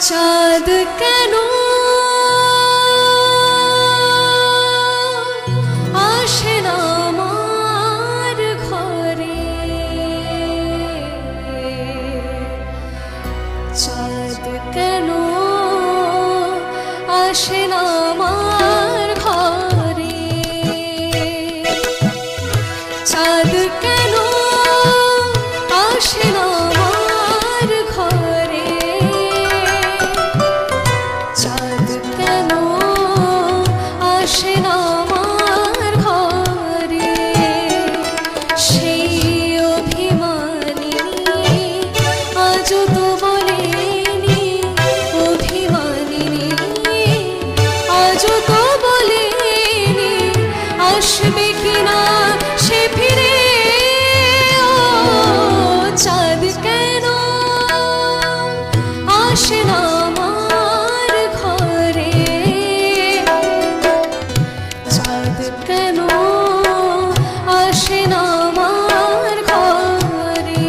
চাঁদ কেন আসে না আমার ঘরে, চাঁদ কেন আসে না আমার ঘরে, চাঁদ কেন আসে না আমার ঘরে, চাঁদ কেন আসে না আমার ঘরে, সেই অভিমানিনী আজও তো বলেনি, অভিমানিনী আজও তো বলেনি আসবে কিনা সে ফিরে। ও চাঁদ কেন আসে না আমার ঘরে, চাঁদ কেন আসে না আমার ঘরে।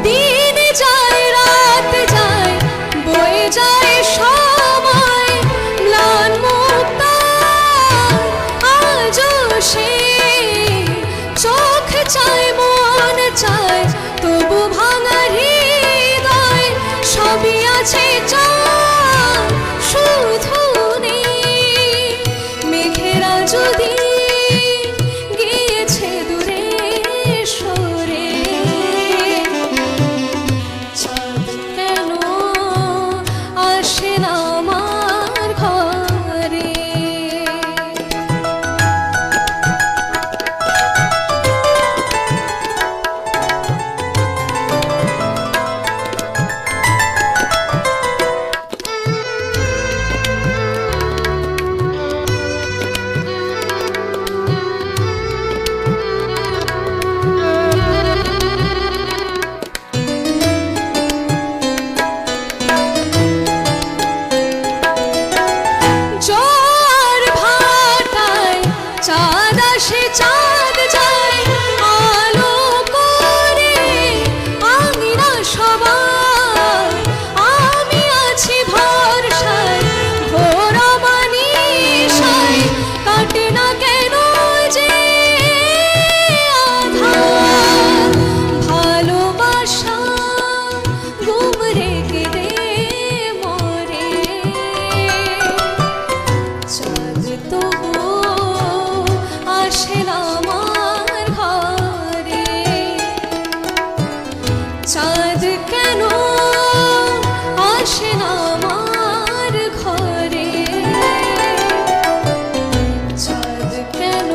দিন যায় রাত যায় বয়ে যায় সময়, ম্লান মুক্তা আজও সে চোখ চায় মন চায় তবু ভাঙা হৃদয়, সবই আছে চাঁদ শুধু নেই মেঘেরা যদি গিয়েছে দূরে সরে। চাঁদ কেন আসে না আমার ঘরে, জোয়ার ভাটায় চাঁদ আসে চাঁদ যায় আলো করে, আমি না সবাই আমি আছি ভরসায়, ভোর মানিসায় কাটে না কেন যে আধার, ভালোবাসা গুম রেখে দে মরে। চাঁদ তবু আসে না আমার ঘরে, চাঁদ কেন আসে না আমার ঘরে, চাঁদ কেন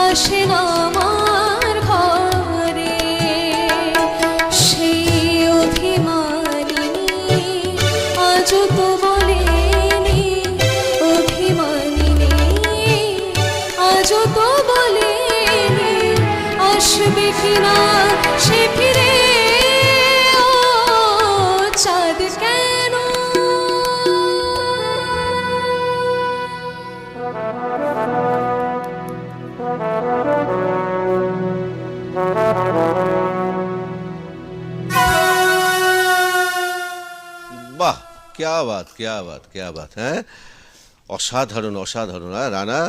আসে না আমার ঘরে, সেই অভিমানিনী আজও তো বলেনি, অভিমানিনী আজও তো বলেনি আসবে কিনা সে ফিরে। ও চাঁদ কেন বাহ, क्या बात क्या बात क्या बात হ্যাঁ, অসাধারণ অসাধারণ। রানা